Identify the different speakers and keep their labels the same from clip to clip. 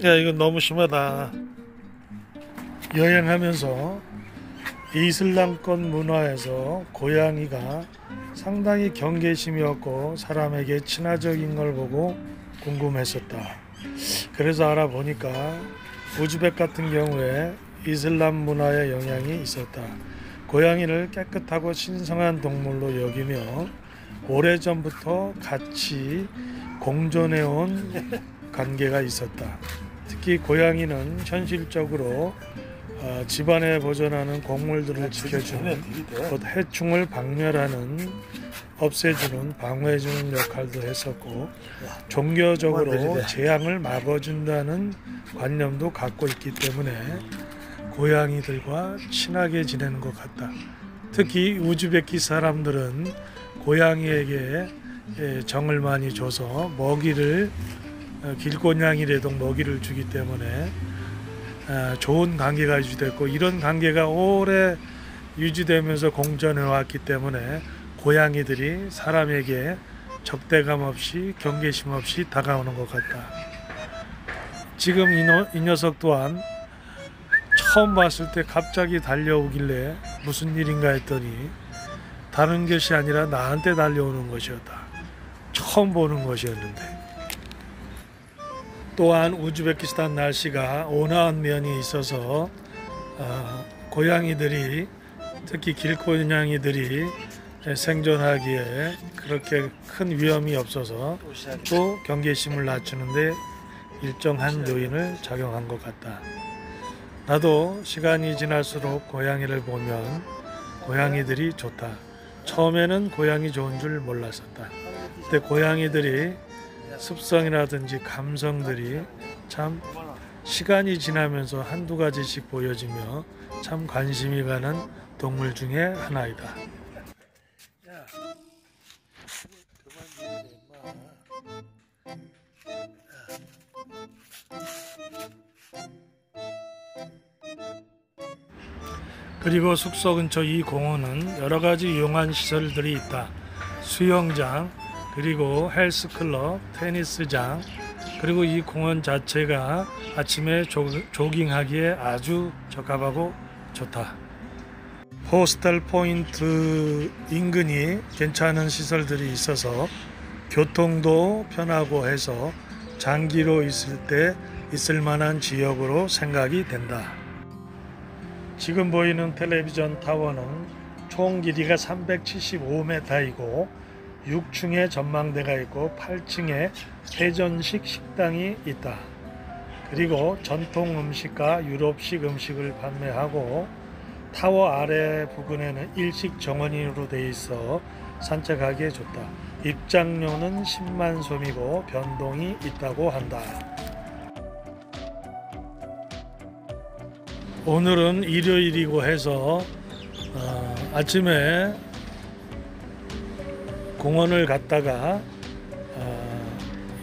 Speaker 1: 야, 이거 너무 심하다. 여행하면서 이슬람권 문화에서 고양이가 상당히 경계심이 없고 사람에게 친화적인 걸 보고 궁금했었다. 그래서 알아보니까 우즈벡 같은 경우에 이슬람 문화의 영향이 있었다. 고양이를 깨끗하고 신성한 동물로 여기며 오래전부터 같이 공존해온 관계가 있었다. 특히 고양이는 현실적으로 집안에 보존하는 곡물들을 지켜주는, 곧 해충을 박멸하는, 없애주는, 방어해주는 역할도 했었고, 종교적으로 재앙을 막아준다는 관념도 갖고 있기 때문에 고양이들과 친하게 지내는 것 같다. 특히 우즈베키 사람들은 고양이에게 정을 많이 줘서 먹이를, 길고양이라도 먹이를 주기 때문에 좋은 관계가 유지됐고, 이런 관계가 오래 유지되면서 공존해 왔기 때문에 고양이들이 사람에게 적대감 없이 경계심 없이 다가오는 것 같다. 지금 이 녀석 또한 처음 봤을 때 갑자기 달려오길래 무슨 일인가 했더니 다른 것이 아니라 나한테 달려오는 것이었다. 처음 보는 것이었는데. 또한 우즈베키스탄 날씨가 온화한 면이 있어서 고양이들이, 특히 길고양이들이 생존하기에 그렇게 큰 위험이 없어서 또 경계심을 낮추는데 일정한 요인을 작용한 것 같다. 나도 시간이 지날수록 고양이를 보면 고양이들이 좋다. 처음에는 고양이 좋은 줄 몰랐었다. 근데 고양이들이 습성이라든지 감성들이 참 시간이 지나면서 한두 가지씩 보여지며 참 관심이 가는 동물 중에 하나이다. 야, 그리고 숙소 근처 이 공원은 여러 가지 이용한 시설들이 있다. 수영장, 그리고 헬스클럽, 테니스장, 그리고 이 공원 자체가 아침에 조깅하기에 아주 적합하고 좋다. 호스텔 포인트 인근이 괜찮은 시설들이 있어서 교통도 편하고 해서 장기로 있을 때 있을 만한 지역으로 생각이 된다. 지금 보이는 텔레비전 타워는 총 길이가 375m이고 6층에 전망대가 있고 8층에 회전식 식당이 있다. 그리고 전통 음식과 유럽식 음식을 판매하고 타워 아래 부근에는 일식 정원으로 되어 있어 산책하기에 좋다. 입장료는 10만 솜이고 변동이 있다고 한다. 오늘은 일요일이고 해서 아침에 공원을 갔다가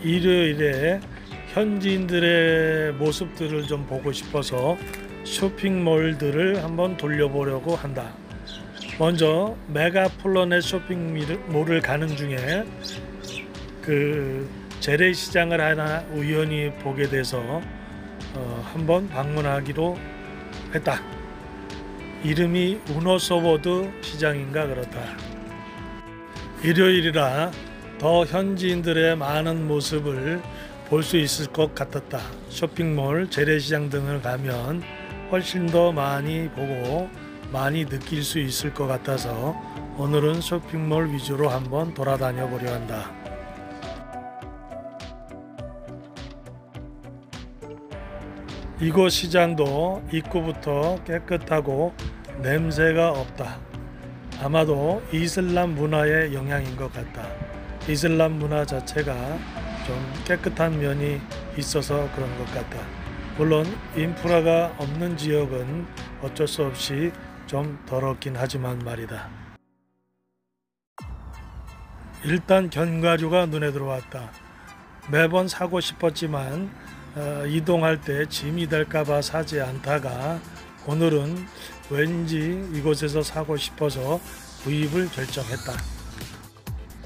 Speaker 1: 일요일에 현지인들의 모습들을 좀 보고 싶어서 쇼핑몰들을 한번 돌려보려고 한다. 먼저 메가플라넷 쇼핑몰을 가는 중에 그 재래시장을 하나 우연히 보게 돼서 한번 방문하기로 했다. 이름이 우노소보드 시장인가 그렇다. 일요일이라 더 현지인들의 많은 모습을 볼 수 있을 것 같았다. 쇼핑몰, 재래시장 등을 가면 훨씬 더 많이 보고 많이 느낄 수 있을 것 같아서 오늘은 쇼핑몰 위주로 한번 돌아다녀 보려 한다. 이곳 시장도 입구부터 깨끗하고 냄새가 없다. 아마도 이슬람 문화의 영향인 것 같다. 이슬람 문화 자체가 좀 깨끗한 면이 있어서 그런 것 같다. 물론 인프라가 없는 지역은 어쩔 수 없이 좀 더럽긴 하지만 말이다. 일단 견과류가 눈에 들어왔다. 매번 사고 싶었지만 이동할 때 짐이 될까봐 사지 않다가 오늘은 왠지 이곳에서 사고 싶어서 구입을 결정했다.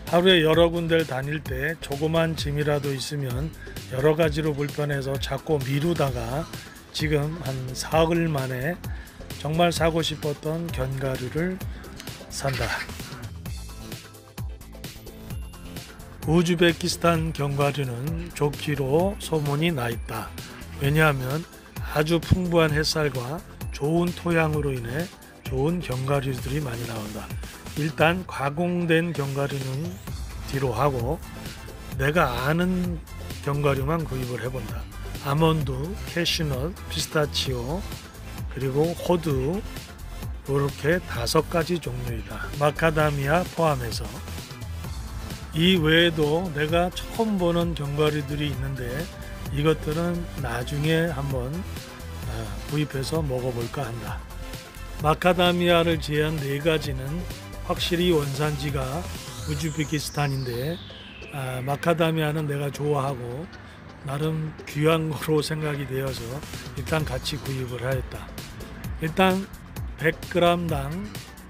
Speaker 1: 하루에 여러 군데를 다닐 때 조그만 짐이라도 있으면 여러 가지로 불편해서 자꾸 미루다가 지금 한 사흘 만에 정말 사고 싶었던 견과류를 산다. 우즈베키스탄 견과류는 좋기로 소문이 나 있다. 왜냐하면 아주 풍부한 햇살과 좋은 토양으로 인해 좋은 견과류들이 많이 나온다. 일단 가공된 견과류는 뒤로 하고 내가 아는 견과류만 구입을 해본다. 아몬드, 캐슈넛, 피스타치오, 그리고 호두, 이렇게 5가지 종류이다. 마카다미아 포함해서. 이 외에도 내가 처음 보는 견과류들이 있는데 이것들은 나중에 한번 구입해서 먹어볼까 한다. 마카다미아를 제한 4가지는 확실히 원산지가 우즈베키스탄인데 마카다미아는 내가 좋아하고 나름 귀한 거로 생각이 되어서 일단 같이 구입을 하였다. 일단 100g당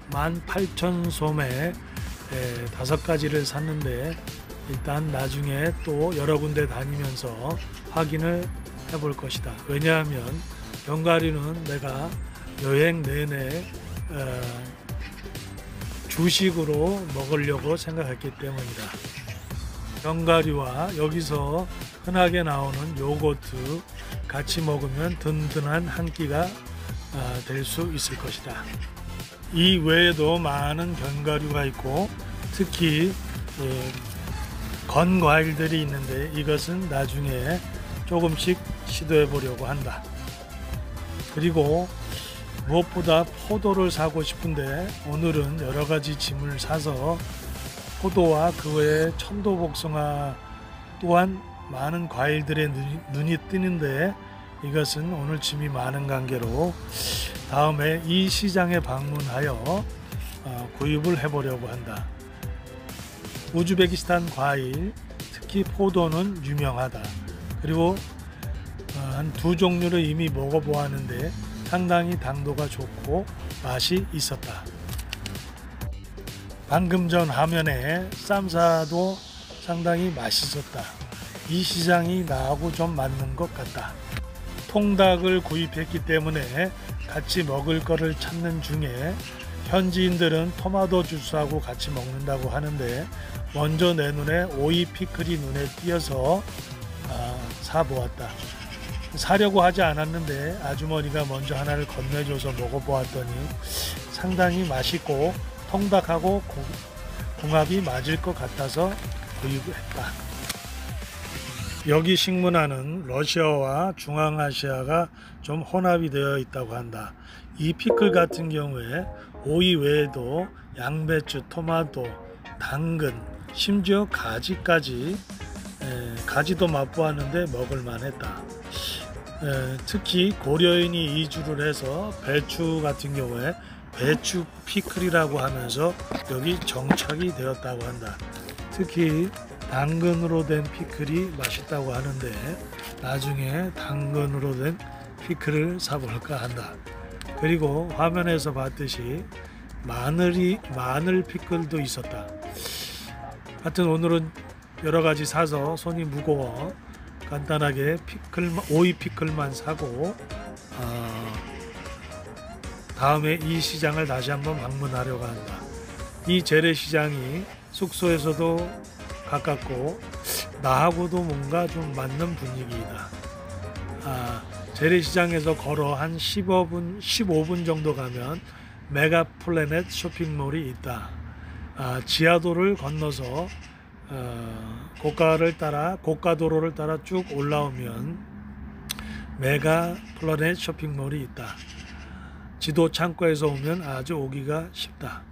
Speaker 1: 18,000솜에 5가지를 샀는데 일단 나중에 또 여러 군데 다니면서 확인을 해볼 것이다. 왜냐하면 견과류는 내가 여행 내내 주식으로 먹으려고 생각했기 때문이다. 견과류와 여기서 흔하게 나오는 요거트 같이 먹으면 든든한 한 끼가 될 수 있을 것이다. 이 외에도 많은 견과류가 있고 특히 건과일들이 있는데 이것은 나중에 조금씩 시도해 보려고 한다. 그리고 무엇보다 포도를 사고 싶은데 오늘은 여러가지 짐을 사서 포도와 그 외에 천도복숭아 또한 많은 과일들의 눈이 뜨는데 이것은 오늘 짐이 많은 관계로 다음에 이 시장에 방문하여 구입을 해보려고 한다. 우즈베키스탄 과일, 특히 포도는 유명하다. 그리고 한 2종류를 이미 먹어보았는데 상당히 당도가 좋고 맛이 있었다. 방금 전 화면에 쌈사도 상당히 맛있었다. 이 시장이 나하고 좀 맞는 것 같다. 통닭을 구입했기 때문에 같이 먹을 거를 찾는 중에 현지인들은 토마토 주스하고 같이 먹는다고 하는데 먼저 내 눈에 오이 피클이 눈에 띄어서 사보았다. 사려고 하지 않았는데 아주머니가 먼저 하나를 건네줘서 먹어보았더니 상당히 맛있고 통닭하고 궁합이 맞을 것 같아서 구입했다. 여기 식문화는 러시아와 중앙아시아가 좀 혼합이 되어 있다고 한다. 이 피클 같은 경우에 오이 외에도 양배추, 토마토, 당근, 심지어 가지까지 가지도 맛보았는데 먹을만 했다. 특히 고려인이 이주를 해서 배추 같은 경우에 배추 피클이라고 하면서 여기 정착이 되었다고 한다. 특히 당근으로 된 피클이 맛있다고 하는데 나중에 당근으로 된 피클을 사볼까 한다. 그리고 화면에서 봤듯이 마늘 피클도 있었다. 하여튼 오늘은 여러가지 사서 손이 무거워 간단하게 오이 피클만 사고 다음에 이 시장을 다시 한번 방문하려고 한다. 이 재래시장이 숙소에서도 가깝고 나하고도 뭔가 좀 맞는 분위기이다. 재래시장에서 걸어 한 15분 정도 가면 메가플래닛 쇼핑몰이 있다. 지하도를 건너서 고가도로를 따라 쭉 올라오면 메가플래닛 쇼핑몰이 있다. 지도 창고에서 오면 아주 오기가 쉽다.